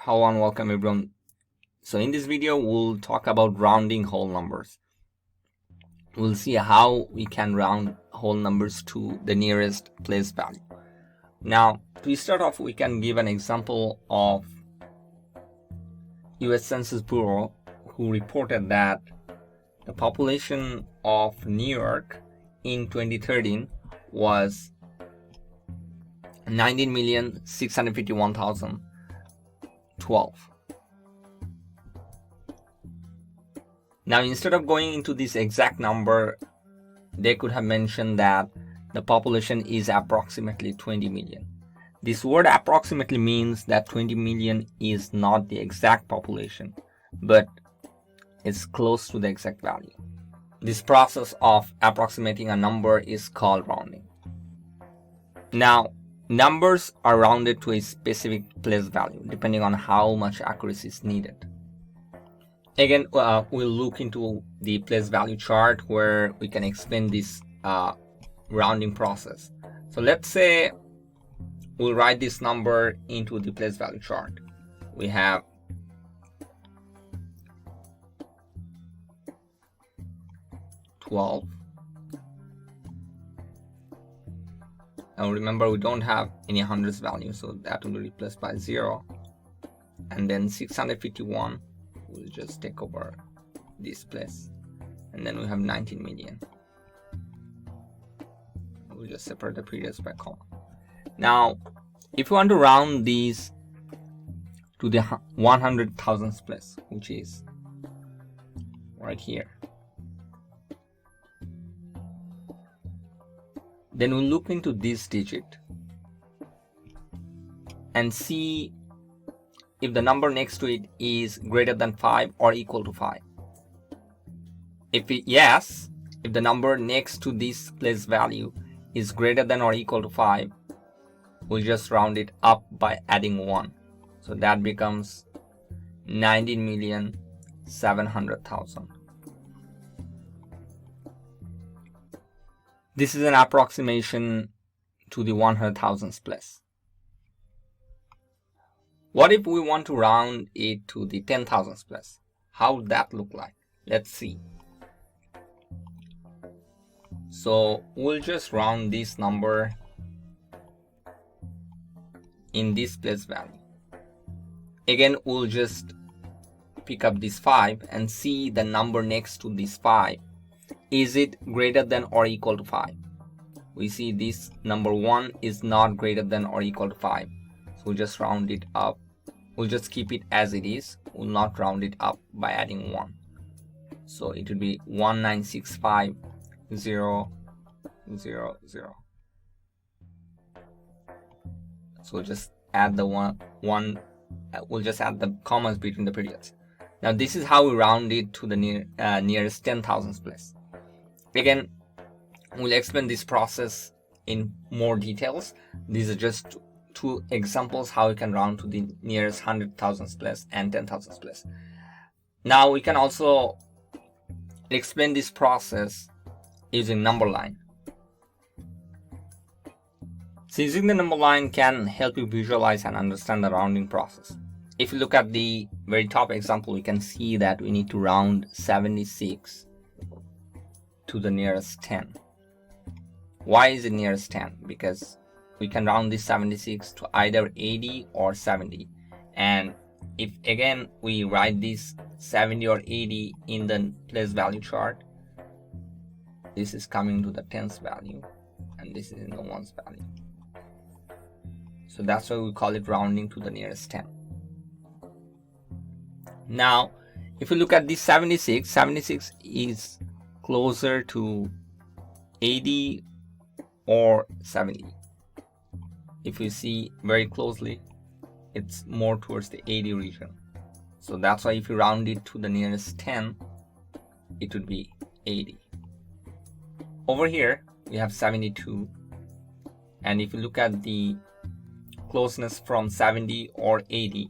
Hello and welcome everyone. So in this video we'll talk about rounding whole numbers. We'll see how we can round whole numbers to the nearest place value. Now to start off, we can give an example of US Census Bureau, who reported that the population of New York in 2013 was 19,651,012. Now, instead of going into this exact number, they could have mentioned that the population is approximately 20 million. This word approximately means that 20 million is not the exact population, but it's close to the exact value. This process of approximating a number is called rounding. Now, numbers are rounded to a specific place value depending on how much accuracy is needed. Again, we'll look into the place value chart where we can explain this rounding process. So let's say we'll write this number into the place value chart. We have $12. Now remember, we don't have any hundreds value, so that will be replaced by 0. And then 651 will just take over this place. And then we have 19 million. We'll just separate the periods by comma. Now, if you want to round these to the 100,000th place, which is right here, then we'll look into this digit and see if the number next to it is greater than 5 or equal to 5. If the number next to this place value is greater than or equal to 5, we'll just round it up by adding 1. So that becomes 19,700,000. This is an approximation to the 100,000th place. What if we want to round it to the 10,000th place? How would that look like? Let's see. So we'll just round this number in this place value. Again, we'll just pick up this 5 and see the number next to this 5. Is it greater than or equal to 5? We see this number 1 is not greater than or equal to 5. So we'll just round it up. We'll just keep it as it is. We'll not round it up by adding 1. So it will be 1965000. So we'll just add the one. We'll just add the commas between the periods. Now this is how we round it to the nearest 10,000th place. Again, we'll explain this process in more details. These are just two examples how you can round to the nearest 100,000th place and 10,000th place. Now we can also explain this process using number line. So using the number line can help you visualize and understand the rounding process. If you look at the very top example, we can see that we need to round 76 to the nearest 10. Why is it nearest 10? Because we can round this 76 to either 80 or 70. And if again we write this 70 or 80 in the place value chart, this is coming to the tens value and this is in the ones value. So that's why we call it rounding to the nearest 10. Now, if you look at this 76 is closer to 80 or 70. If you see very closely, it's more towards the 80 region. So that's why if you round it to the nearest 10, it would be 80. Over here, we have 72. And if you look at the closeness from 70 or 80,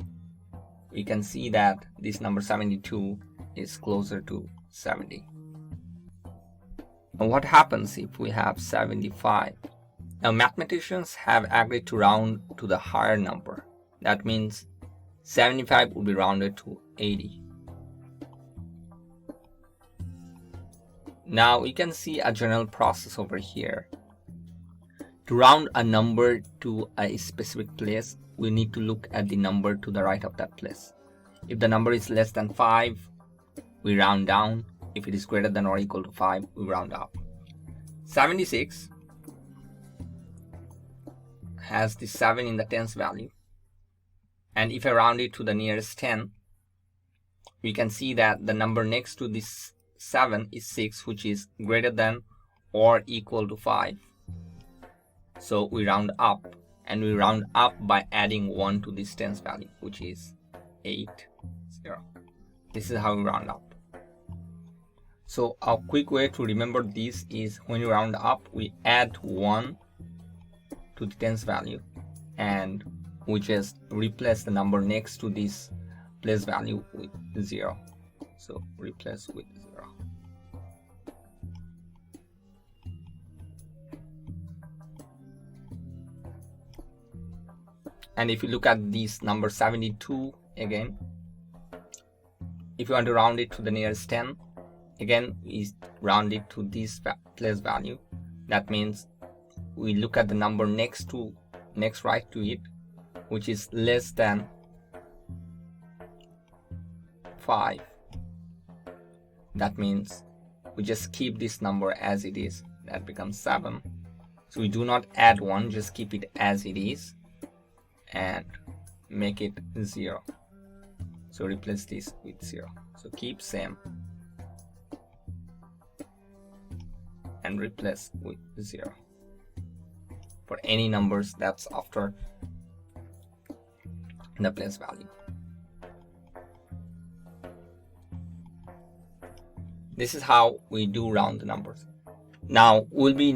we can see that this number 72 is closer to 70. And what happens if we have 75? Now mathematicians have agreed to round to the higher number. That means 75 would be rounded to 80. Now you can see a general process over here. To round a number to a specific place, we need to look at the number to the right of that place. If the number is less than 5, we round down. If it is greater than or equal to 5, we round up. 76 has the 7 in the tens value. And if I round it to the nearest 10, we can see that the number next to this 7 is 6, which is greater than or equal to 5. So we round up, and we round up by adding 1 to this tens value, which is 8, 0. This is how we round up. So a quick way to remember this is when you round up, we add 1 to the tens value, and we just replace the number next to this place value with 0. So replace with 0. And if you look at this number 72 again, if you want to round it to the nearest 10, again we round it to this place value. That means we look at the number next right to it, which is less than 5. That means we just keep this number as it is. That becomes 7. So we do not add 1, just keep it as it is and make it 0. So replace this with 0. So keep same and replace with 0 for any numbers that's after the place value. This is how we do round the numbers. Now we'll be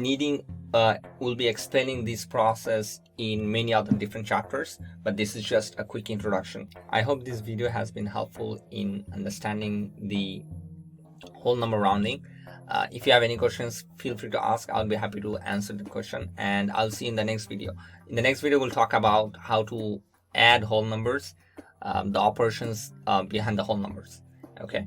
explaining this process in many other different chapters, but this is just a quick introduction. I hope this video has been helpful in understanding the whole number rounding. If you have any questions, feel free to ask. I'll be happy to answer the question, and I'll see you in the next video. In the next video, we'll talk about how to add whole numbers, the operations behind the whole numbers. Okay.